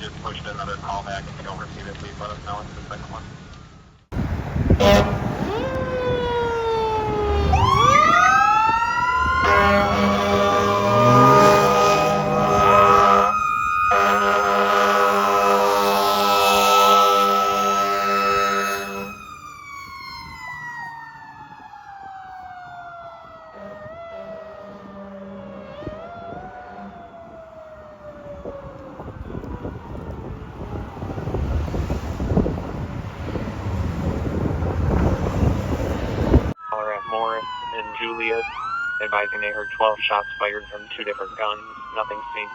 just pushed another call back. If you don't receive it, please let us know. It's the second one. Caller at Morris and Julius, advising they heard 12 shots fired from 2 different guns. Nothing seen.